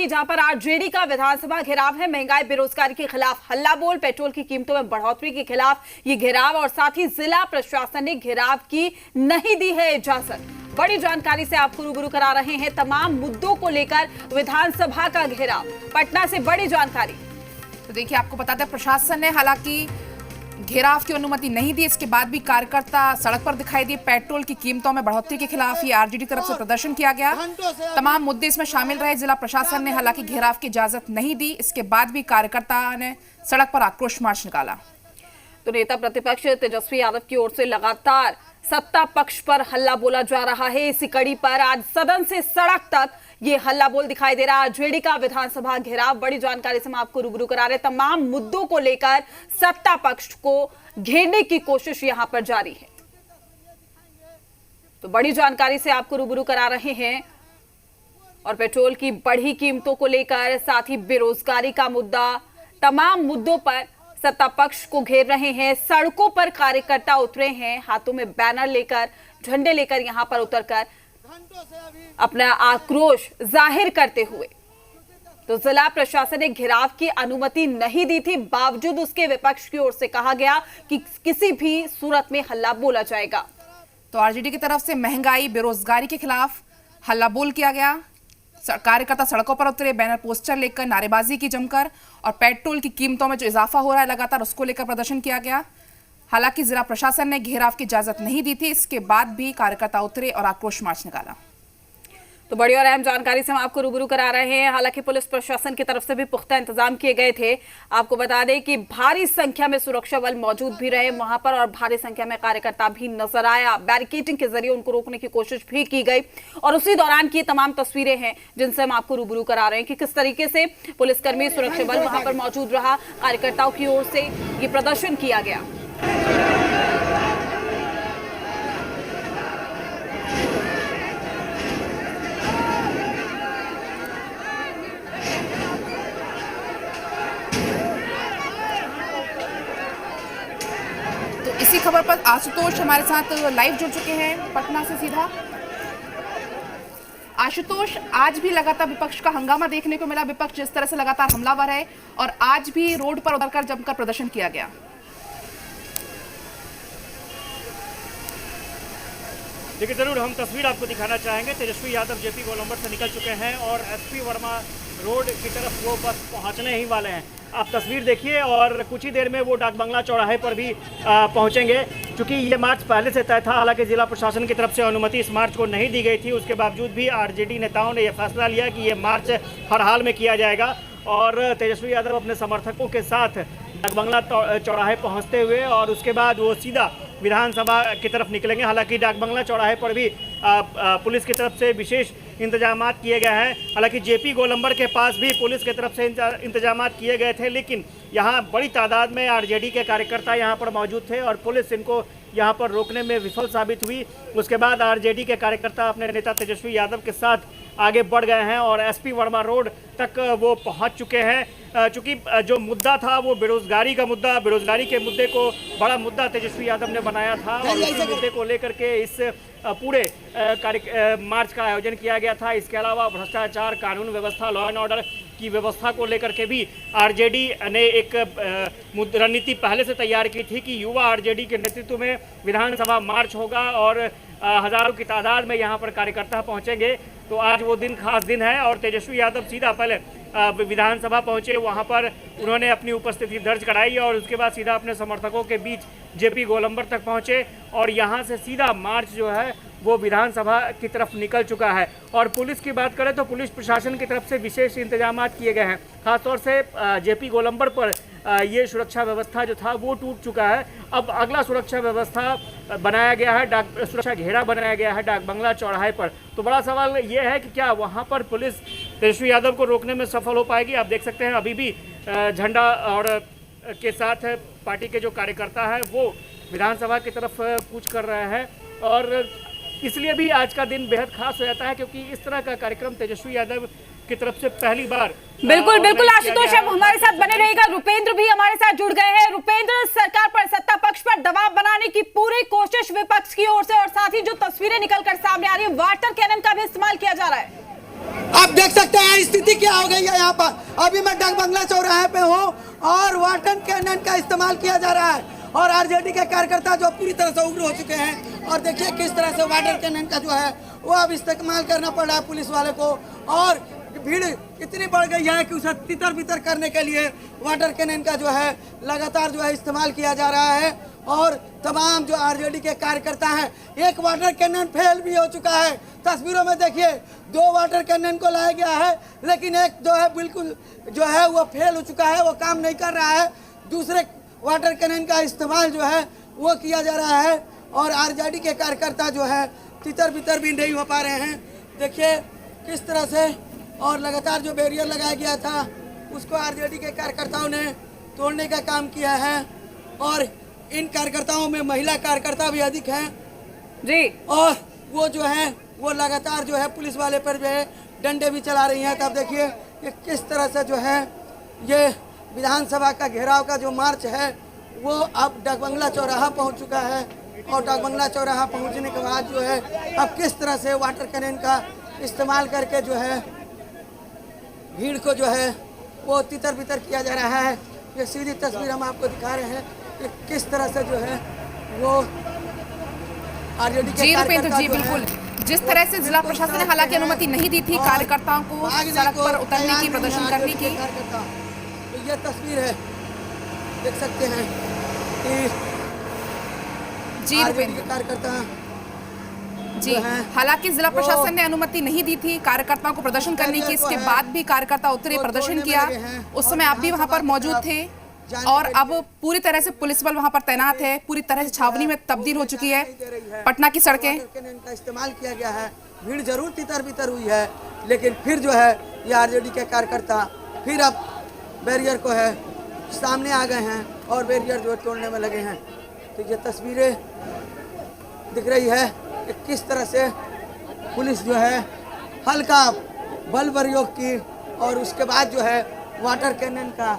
की, जहां पर आरजेडी का विधानसभा घेराव है। महंगाई बेरोजगारी के खिलाफ हल्ला बोल, पेट्रोल की कीमतों में बढ़ोतरी के खिलाफ ये घेराव और साथ ही जिला प्रशासन ने घेराव की नहीं दी है इजाजत। बड़ी जानकारी से आपको रूबरू करा रहे हैं तमाम मुद्दों को लेकर विधानसभा का घेराव। पटना से बड़ी जानकारी। तो देखिए, आपको बताते हैं प्रशासन ने हालांकि घेराव की अनुमति नहीं दी, इसके बाद भी कार्यकर्ता सड़क पर दिखाई दिए। पेट्रोल की कीमतों में बढ़ोतरी के खिलाफ ये आरजेडी की तरफ से प्रदर्शन किया गया। तमाम मुद्दे इसमें शामिल रहे। जिला प्रशासन ने हालांकि घेराव की इजाजत नहीं दी, इसके बाद भी कार्यकर्ता ने सड़क पर आक्रोश मार्च निकाला। तो नेता प्रतिपक्ष तेजस्वी यादव की ओर से लगातार सत्ता पक्ष पर हल्ला बोला जा रहा है। इसी कड़ी पर आज सदन से सड़क तक ये हल्ला बोल दिखाई दे रहा है। आरजेडी का विधानसभा घेराव, बड़ी जानकारी से हम आपको रूबरू करा रहे हैं। तमाम मुद्दों को लेकर सत्ता पक्ष को घेरने की कोशिश यहां पर जारी है। तो बड़ी जानकारी से आपको रूबरू करा रहे हैं। और पेट्रोल की बढ़ी कीमतों को लेकर, साथ ही बेरोजगारी का मुद्दा, तमाम मुद्दों पर सत्ता पक्ष को घेर रहे हैं। सड़कों पर कार्यकर्ता उतरे हैं, हाथों में बैनर लेकर, झंडे लेकर यहां पर उतरकर अपना आक्रोश जाहिर करते हुए। तो जिला प्रशासन ने घेराव की अनुमति नहीं दी थी, बावजूद उसके विपक्ष की ओर से कहा गया कि किसी भी सूरत में हल्ला बोला जाएगा। तो आरजेडी की तरफ से महंगाई बेरोजगारी के खिलाफ हल्ला बोल किया गया। कार्यकर्ता सड़कों पर उतरे, बैनर पोस्टर लेकर नारेबाजी की जमकर, और पेट्रोल की कीमतों में जो इजाफा हो रहा है लगातार, उसको लेकर प्रदर्शन किया गया। हालांकि जिला प्रशासन ने घेराव की इजाजत नहीं दी थी, इसके बाद भी कार्यकर्ता उतरे और आक्रोश मार्च निकाला। तो बड़ी और अहम जानकारी से हम आपको रूबरू करा रहे हैं। हालांकि पुलिस प्रशासन की तरफ से भी पुख्ता इंतजाम किए गए थे। आपको बता दें कि भारी संख्या में सुरक्षा बल मौजूद भी रहे वहां पर, और भारी संख्या में कार्यकर्ता भी नजर आया। बैरिकेडिंग के जरिए उनको रोकने की कोशिश भी की गई, और उसी दौरान की तमाम तस्वीरें हैं जिनसे हम आपको रूबरू करा रहे हैं कि किस तरीके से पुलिसकर्मी, सुरक्षा बल वहां पर मौजूद रहा। कार्यकर्ताओं की ओर से ये प्रदर्शन किया गया। इसी खबर पर आशुतोष हमारे साथ लाइव जुड़ चुके हैं पटना से सीधा। आशुतोष, आज भी लगातार विपक्ष का हंगामा देखने को मिला। विपक्ष जिस तरह से लगातार हमलावर है, और आज भी रोड पर उतरकर जमकर प्रदर्शन किया गया। देखिए, जरूर हम तस्वीर आपको दिखाना चाहेंगे। तेजस्वी यादव जेपी गोलंबर से निकल चुके हैं और एसपी वर्मा रोड की तरफ वो बस पहुंचने ही वाले हैं। आप तस्वीर देखिए, और कुछ ही देर में वो डाक बंगला चौराहे पर भी पहुंचेंगे। क्योंकि ये मार्च पहले से तय था, हालांकि जिला प्रशासन की तरफ से अनुमति इस मार्च को नहीं दी गई थी। उसके बावजूद भी आरजेडी नेताओं ने यह फैसला लिया कि ये मार्च हर हाल में किया जाएगा, और तेजस्वी यादव अपने समर्थकों के साथ डाक बंगला चौराहे पहुँचते हुए और उसके बाद वो सीधा विधानसभा की तरफ निकलेंगे। हालांकि डाक बंगला चौराहे पर भी पुलिस की तरफ से विशेष इंतजाम किए गए हैं। हालांकि जेपी गोलंबर के पास भी पुलिस की तरफ से इंतजाम किए गए थे, लेकिन यहाँ बड़ी तादाद में आरजेडी के कार्यकर्ता यहाँ पर मौजूद थे और पुलिस इनको यहाँ पर रोकने में विफल साबित हुई। उसके बाद आरजेडी के कार्यकर्ता अपने नेता तेजस्वी यादव के साथ आगे बढ़ गए हैं और एसपी वर्मा रोड तक वो पहुँच चुके हैं। चूँकि जो मुद्दा था वो बेरोजगारी का मुद्दा, बेरोजगारी के मुद्दे को बड़ा मुद्दा तेजस्वी यादव ने बनाया था, और उसी मुद्दे को लेकर के इस पूरे मार्च का आयोजन किया गया था। इसके अलावा भ्रष्टाचार, कानून व्यवस्था, लॉ एंड ऑर्डर की व्यवस्था को लेकर के भी आरजेडी ने एक रणनीति पहले से तैयार की थी कि युवा आरजेडी के नेतृत्व में विधानसभा मार्च होगा और हजारों की तादाद में यहाँ पर कार्यकर्ता पहुँचेंगे। तो आज वो दिन खास दिन है, और तेजस्वी यादव सीधा पहले विधानसभा पहुंचे, वहां पर उन्होंने अपनी उपस्थिति दर्ज कराई और उसके बाद सीधा अपने समर्थकों के बीच जेपी गोलंबर तक पहुंचे, और यहां से सीधा मार्च जो है वो विधानसभा की तरफ निकल चुका है। और पुलिस की बात करें तो पुलिस प्रशासन की तरफ से विशेष इंतजाम किए गए हैं। खासतौर से जेपी गोलंबर पर ये सुरक्षा व्यवस्था जो था वो टूट चुका है। अब अगला सुरक्षा व्यवस्था बनाया गया है, सुरक्षा घेरा बनाया गया है डाक बंगला चौराहे पर। तो बड़ा सवाल ये है कि क्या वहाँ पर पुलिस तेजस्वी यादव को रोकने में सफल हो पाएगी। आप देख सकते हैं अभी भी झंडा और के साथ पार्टी के जो कार्यकर्ता है वो विधानसभा की तरफ कूच कर रहे हैं, और इसलिए भी आज का दिन बेहद खास हो जाता है क्योंकि इस तरह का कार्यक्रम तेजस्वी यादव की तरफ से पहली बार बिल्कुल बिल्कुल आशुतोष अब हमारे साथ बने रहेगा। रुपेंद्र भी हमारे साथ जुड़ गए हैं। रुपेंद्र, सरकार पर, सत्ता पक्ष पर दबाव बनाने की पूरी कोशिश विपक्ष की ओर से, और साथ ही जो तस्वीरें निकलकर सामने आ रही है, वाटर कैनन का भी इस्तेमाल किया जा रहा है। आप देख सकते हैं स्थिति क्या हो गई यहाँ पर अभी मैं डाक बंगला चौराहे पे हूँ और वाटर कैनन का इस्तेमाल किया जा रहा है और आरजेडी के कार्यकर्ता जो पूरी तरह से उग्र हो चुके हैं और देखिए किस तरह से वाटर कैनन का जो है वो अब इस्तेमाल करना पड़ रहा है पुलिस वाले को और भीड़ इतनी बढ़ गई है कि उसे तितर बितर करने के लिए वाटर कैनन का जो है लगातार जो है इस्तेमाल किया जा रहा है और तमाम जो आरजेडी के कार्यकर्ता हैं एक वाटर कैनन फेल भी हो चुका है। तस्वीरों में देखिए 2 वाटर कैनन को लाया गया है लेकिन एक जो है बिल्कुल जो है वो फेल हो चुका है, वो काम नहीं कर रहा है। दूसरे वाटर कैनन का इस्तेमाल जो है वो किया जा रहा है और आरजेडी के कार्यकर्ता जो है तितर बितर भी नहीं हो पा रहे हैं। देखिए किस तरह से और लगातार जो बैरियर लगाया गया था उसको आरजेडी के कार्यकर्ताओं ने तोड़ने का काम किया है और इन कार्यकर्ताओं में महिला कार्यकर्ता भी अधिक हैं जी और वो जो है वो लगातार जो है पुलिस वाले पर जो है डंडे भी चला रही हैं। तब देखिए कि किस तरह से जो है ये विधानसभा का घेराव का जो मार्च है वो अब डाक बंगला चौराहा पहुंच चुका है और डाक बंगला चौराहा पहुंचने के बाद जो है अब किस तरह से वाटर कैनन का इस्तेमाल करके जो है भीड़ को जो है वो तितर बितर किया जा रहा है। ये सीधी तस्वीर हम आपको दिखा रहे हैं कि किस तरह से जो है वो आरजेडी के जी रुपेंद्र कार्यकर्ता जी जो है, बिल्कुल जिस तरह से जिला प्रशासन ने हालांकि अनुमति नहीं दी थी कार्यकर्ताओं को सड़क पर उतरने की, प्रदर्शन करने की। तो ये तस्वीर है, देख सकते हैं कि जी आरजेडी रुपेंद्र के कार्यकर्ता जी हालांकि जिला प्रशासन ने अनुमति नहीं दी थी कार्यकर्ताओं को प्रदर्शन करने की, इसके बाद भी कार्यकर्ता उतरे, प्रदर्शन किया। उस समय आप भी वहां पर मौजूद थे और अब पूरी तरह से पुलिस बल वहां पर तैनात है, पूरी तरह से छावनी में तब्दील हो चुकी है पटना की सड़कें। का इस्तेमाल किया गया है, भीड़ जरूर तितर बितर हुई है लेकिन फिर जो है ये आरजेडी के कार्यकर्ता फिर अब बैरियर को है सामने आ गए हैं और बैरियर जो तोड़ने में लगे हैं। तो ये तस्वीरें दिख रही है कि किस तरह से पुलिस जो है हल्का बल प्रयोग की और उसके बाद जो है वाटर कैनन का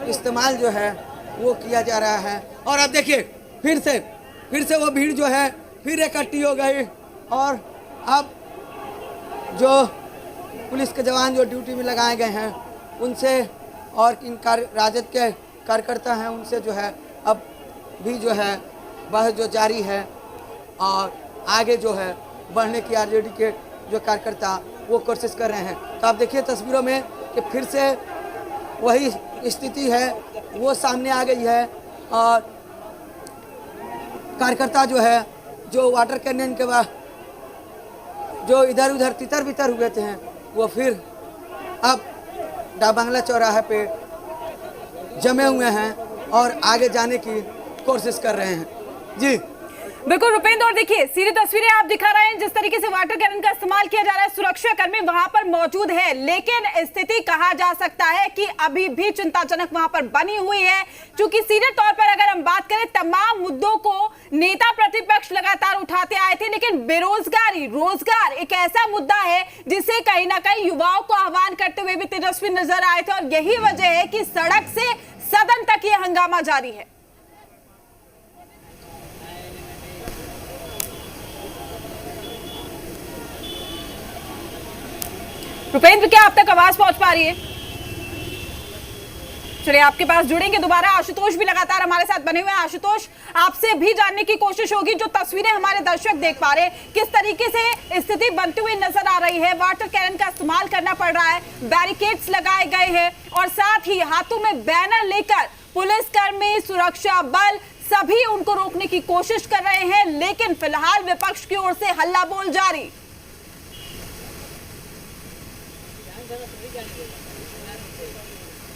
इस्तेमाल जो है वो किया जा रहा है। और अब देखिए फिर से वो भीड़ जो है फिर इकट्ठी हो गई और अब जो पुलिस के जवान जो ड्यूटी में लगाए गए हैं उनसे और इन राजद के कार्यकर्ता हैं उनसे जो है अब भी जो है बहस जो जारी है और आगे जो है बढ़ने की आरजेडी के जो कार्यकर्ता वो कोशिश कर रहे हैं। तो आप देखिए तस्वीरों में कि फिर से वही स्थिति है वो सामने आ गई है और कार्यकर्ता जो है जो वाटर कैनन के बाद जो इधर उधर तितर बितर हुए थे वो फिर अब डाक बंगला चौराहे पे जमे हुए हैं और आगे जाने की कोशिश कर रहे हैं। जी बिल्कुल रुपेंद्र, और देखिए सीधी तस्वीरें आप दिखा रहे हैं जिस तरीके से वाटर कैनन का इस्तेमाल किया जा रहा है। सुरक्षा कर्मी वहां पर मौजूद है लेकिन स्थिति कहा जा सकता है कि अभी भी चिंताजनक वहां पर बनी हुई है, क्योंकि सीधे तौर पर अगर हम बात करें तमाम मुद्दों को नेता प्रतिपक्ष लगातार उठाते आए थे लेकिन बेरोजगारी, रोजगार एक ऐसा मुद्दा है जिसे कहीं ना कहीं युवाओं को आह्वान करते हुए भी तेजस्वी नजर आए थे और यही वजह है कि सड़क से सदन तक यह हंगामा जारी है। रुपेंद्र, क्या आप तक आवाज पहुंच पा रही है? चलिए आपके पास जुड़ेंगे दोबारा। आशुतोष भी लगातार हमारे साथ बने हुए हैं। आशुतोष, आपसे भी जानने की कोशिश होगी, जो तस्वीरें हमारे दर्शक देख पा रहे हैं किस तरीके से स्थिति बनती हुई नजर आ रही है। वाटर कैनन का इस्तेमाल करना पड़ रहा है, बैरिकेड्स लगाए गए हैं और साथ ही हाथों में बैनर लेकर पुलिसकर्मी, सुरक्षा बल सभी उनको रोकने की कोशिश कर रहे हैं लेकिन फिलहाल विपक्ष की ओर से हल्ला बोल जारी।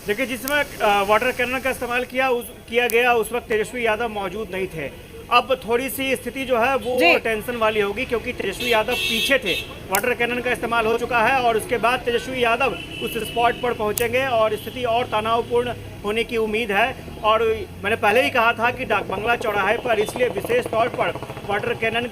देखिए जिस समय वाटर कैनन का इस्तेमाल किया गया उस वक्त तेजस्वी यादव मौजूद नहीं थे। अब थोड़ी सी स्थिति जो है वो टेंशन वाली होगी क्योंकि तेजस्वी यादव पीछे थे। वाटर कैनन का इस्तेमाल हो चुका है और उसके बाद तेजस्वी यादव उस स्पॉट पर पहुंचेंगे और स्थिति और तनावपूर्ण होने की उम्मीद है। और मैंने पहले ही कहा था कि डाक बंगला चौराहे पर इसलिए विशेष तौर पर वाटर कैनन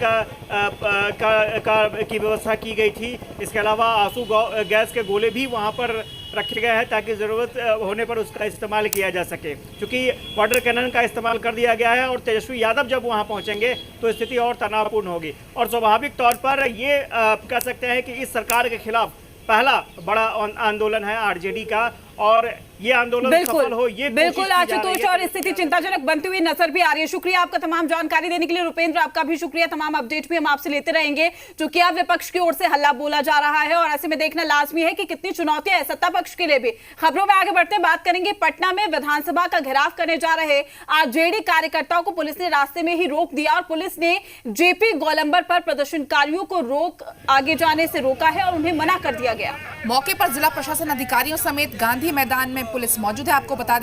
की व्यवस्था की गई थी। इसके अलावा आंसू गैस के गोले भी वहाँ पर रखे गए हैं ताकि ज़रूरत होने पर उसका इस्तेमाल किया जा सके, क्योंकि वाटर कैनन का इस्तेमाल कर दिया गया है और तेजस्वी यादव जब वहां पहुंचेंगे तो स्थिति और तनावपूर्ण होगी। और स्वाभाविक तौर पर ये कह सकते हैं कि इस सरकार के खिलाफ पहला बड़ा आंदोलन है आरजेडी का, और ये आंदोलन सफल हो ये बिल्कुल आशुतोष, और स्थिति चिंताजनक बनती हुई नजर भी आ रही है। शुक्रिया आपका तमाम जानकारी देने के लिए रुपेंद्र, आपका भी शुक्रिया। तमाम अपडेट भी हम आपसे लेते रहेंगे। क्योंकि अब विपक्ष की ओर से हल्ला बोला जा रहा है और ऐसे में देखना लाजमी है कि कितनी चुनौतियां है सत्ता पक्ष के लिए भी। खबरों में आगे बढ़ते हैं, बात करेंगे पटना में विधानसभा का घेराव करने जा रहे आरजेडी कार्यकर्ताओं को पुलिस ने रास्ते में ही रोक दिया और पुलिस ने जेपी गोलंबर पर प्रदर्शनकारियों को आगे जाने से रोका है और उन्हें मना कर दिया गया। मौके पर जिला प्रशासन अधिकारियों समेत गांधी मैदान में पुलिस मौजूद है। आपको बता दें